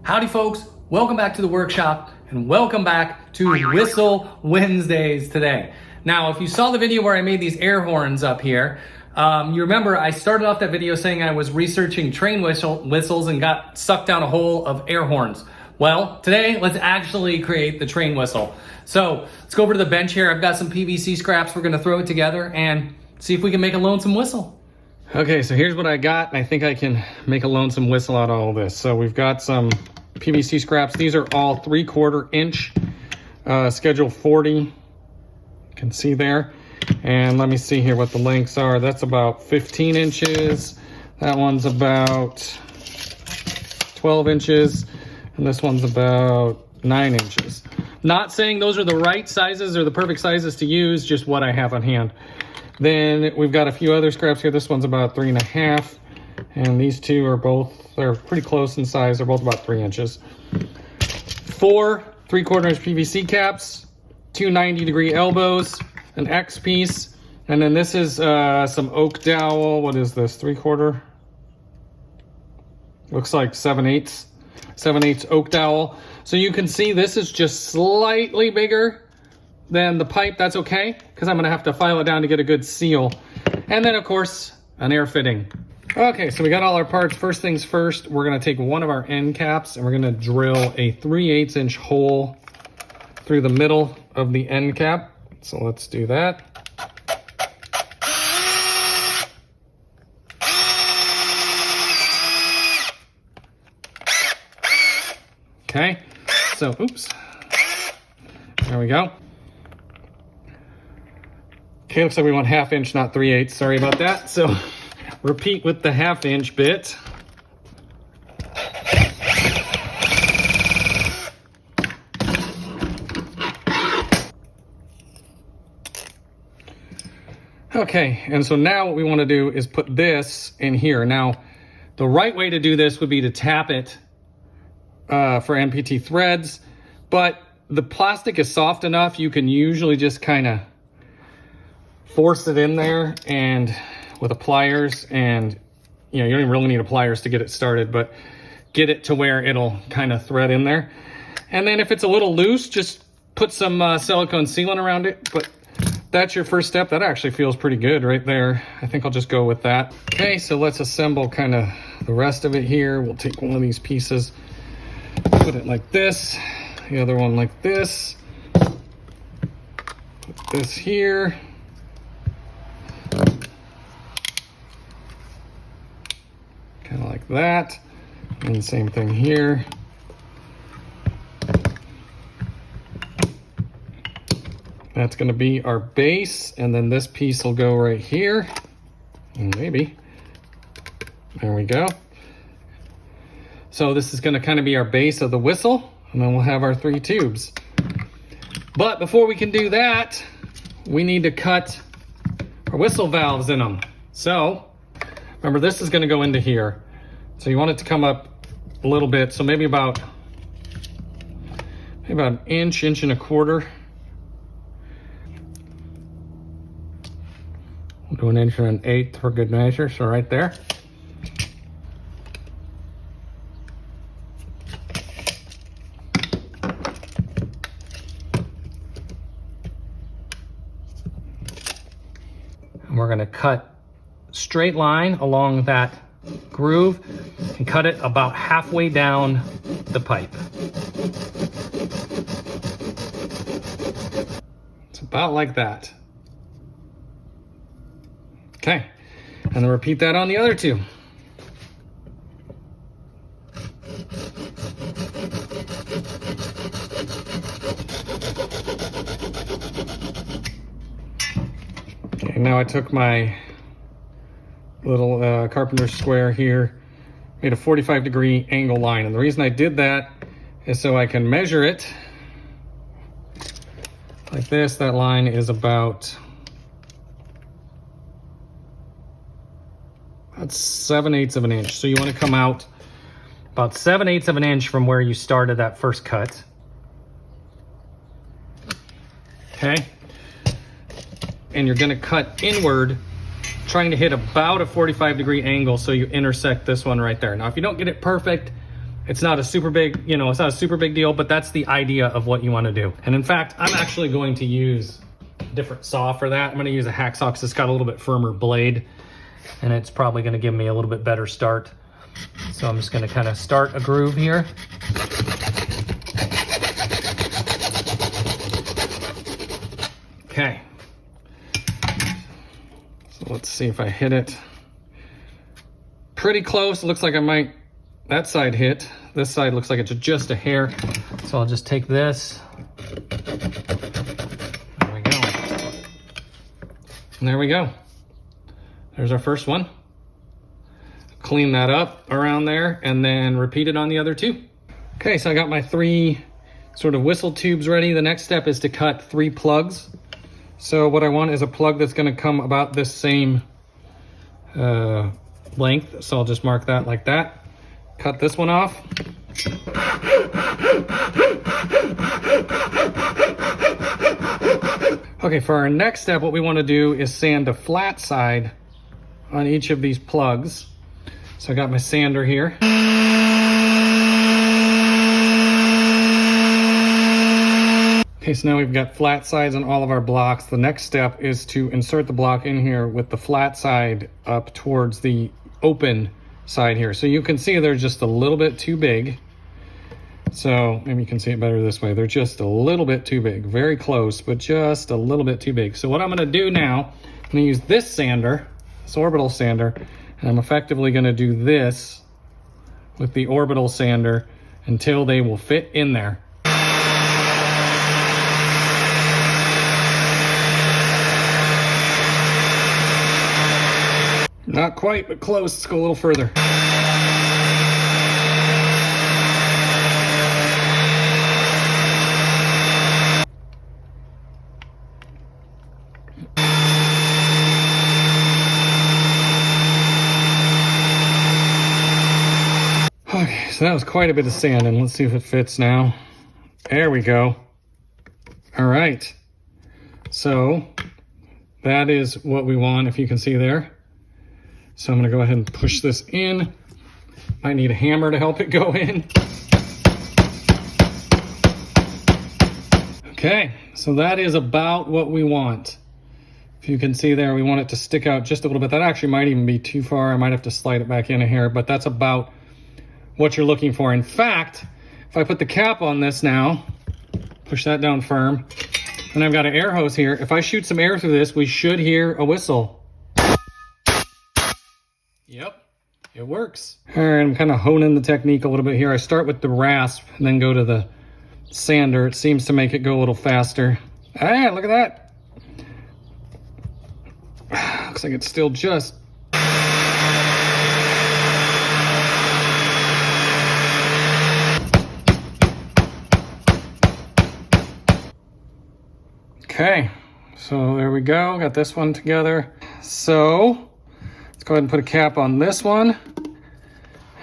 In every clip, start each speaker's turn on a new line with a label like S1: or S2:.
S1: Howdy folks, welcome back to the workshop and welcome back to Whistle Wednesdays today. Now, if you saw the video where I made these air horns up here, you remember I started off that video saying I was researching train whistles and got sucked down a hole of air horns. Well, today let's actually create the train whistle. So let's go over to the bench here. I've got some PVC scraps. We're gonna throw it together and see if we can make a lonesome whistle. Okay, so here's what I got. I think I can make a lonesome whistle out of all this. So we've got some PVC scraps. These are all 3/4 inch, schedule 40. You can see there. And let me see here what the lengths are. That's about 15 inches. That one's about 12 inches. And this one's about 9 inches. Not saying those are the right sizes or the perfect sizes to use, just what I have on hand. Then we've got a few other scraps here. This one's about 3.5. And these two are both, they're pretty close in size. They're both about 3 inches. 4 3/4 inch PVC caps, 2 90-degree elbows, an X piece, and then this is some oak dowel. What is this, 3/4? Looks like 7/8 oak dowel. So you can see this is just slightly bigger than the pipe. That's okay, because I'm gonna have to file it down to get a good seal. And then of course, an air fitting. Okay, so we got all our parts. First things first, we're gonna take one of our end caps and we're gonna drill a 3/8 inch hole through the middle of the end cap. So let's do that. Okay, so oops, there we go. Okay, looks like we want 1/2 inch, not 3/8. Sorry about that. So repeat with the 1/2 inch bit. Okay, and so now what we want to do is put this in here. Now, the right way to do this would be to tap it for NPT threads, but the plastic is soft enough you can usually just kind of force it in there and with a pliers, and you don't even really need a pliers to get it started, but get it to where it'll kind of thread in there. And then if it's a little loose, just put some silicone sealant around it. But that's your first step. That actually feels pretty good right there. I think I'll just go with that. Okay, so let's assemble kind of the rest of it here. We'll take one of these pieces, put it like this, the other one like this, put this here. Kind of like that, and the same thing here. That's going to be our base, and then this piece will go right here, and maybe, there we go. So this is going to kind of be our base of the whistle, and then we'll have our 3 tubes. But before we can do that, we need to cut our whistle valves in them. So remember, this is going to go into here. So you want it to come up a little bit. So maybe about an inch, inch and a quarter. We'll do 1 1/8 inch for good measure. So right there. And we're going to cut straight line along that groove and cut it about halfway down the pipe. It's about like that. Okay, and then repeat that on the other 2. Okay, now I took my little carpenter square here, made a 45-degree angle line, and the reason I did that is so I can measure it like this. That line is about 7/8 of an inch. So you want to come out about 7/8 of an inch from where you started that first cut. Okay, and you're going to cut inward, trying to hit about a 45-degree angle so you intersect this one right there. Now, if you don't get it perfect, It's not a super big, you know, it's not a super big deal, but that's the idea of what you want to do. And in fact, I'm actually going to use a different saw for that. I'm going to use a hacksaw because it's got a little bit firmer blade, and it's probably going to give me a little bit better start. So I'm just going to kind of start a groove here. Okay. So let's see if I hit it. Pretty close. It looks like I might, that side hit. This side looks like it's just a hair. So I'll just take this. There we go. And there we go. There's our first one. Clean that up around there and then repeat it on the other two. Okay, so I got my 3 sort of whistle tubes ready. The next step is to cut 3 plugs. So what I want is a plug that's going to come about this same length. So I'll just mark that like that. Cut this one off. Okay, for our next step, what we want to do is sand a flat side on each of these plugs. So I got my sander here. Okay, so now we've got flat sides on all of our blocks. The next step is to insert the block in here with the flat side up towards the open side here. So you can see they're just a little bit too big. So maybe you can see it better this way. They're just a little bit too big. Very close, but just a little bit too big. So what I'm going to do now, I'm going to use this sander, this orbital sander, and I'm effectively going to do this with the orbital sander until they will fit in there. Not quite, but close. Let's go a little further. Okay, so that was quite a bit of sanding. Let's see if it fits now. There we go. All right. So that is what we want, if you can see there. So I'm going to go ahead and push this in. Might need a hammer to help it go in. Okay, so that is about what we want. If you can see there, we want it to stick out just a little bit. That actually might even be too far. I might have to slide it back in a hair, but that's about what you're looking for. In fact, if I put the cap on this now, push that down firm, and I've got an air hose here. If I shoot some air through this, we should hear a whistle. Yep, it works. All right, I'm kind of honing the technique a little bit here. I start with the rasp and then go to the sander. It seems to make it go a little faster. Ah, look at that. Looks like it's still just... Okay, so there we go. Got this one together. So let's go ahead and put a cap on this one.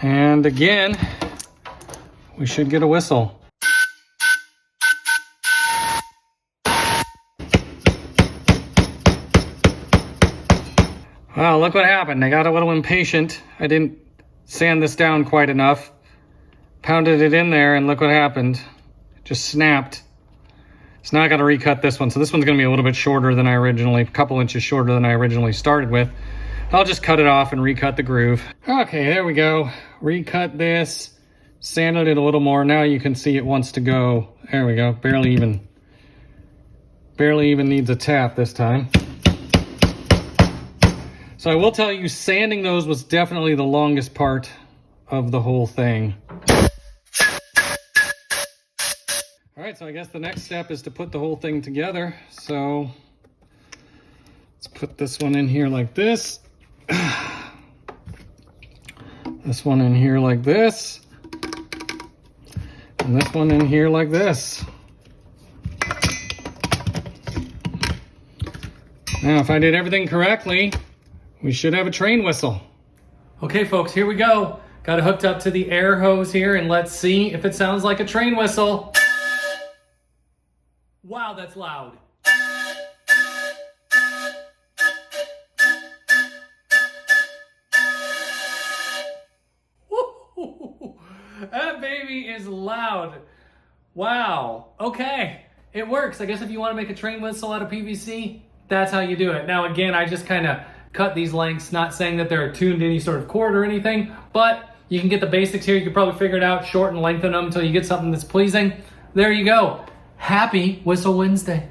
S1: And again, we should get a whistle. Wow, look what happened. I got a little impatient. I didn't sand this down quite enough. Pounded it in there and look what happened. It just snapped. So now I got to recut this one. So this one's going to be a little bit shorter than I originally, a couple inches shorter than I originally started with. I'll just cut it off and recut the groove. Okay, there we go. Recut this, sanded it a little more. Now you can see it wants to go. There we go. Barely even needs a tap this time. So I will tell you, sanding those was definitely the longest part of the whole thing. All right, so I guess the next step is to put the whole thing together. So let's put this one in here like this. This one in here like this. And this one in here like this. Now, if I did everything correctly, we should have a train whistle. Okay, folks, here we go. Got it hooked up to the air hose here, and let's see if it sounds like a train whistle. Wow, that's loud. That baby is loud. Wow. Okay. It works. I guess if you want to make a train whistle out of PVC, that's how you do it. Now, again, I just kind of cut these lengths, not saying that they're attuned to any sort of cord or anything, but you can get the basics here. You can probably figure it out, shorten, lengthen them until you get something that's pleasing. There you go. Happy Whistle Wednesday.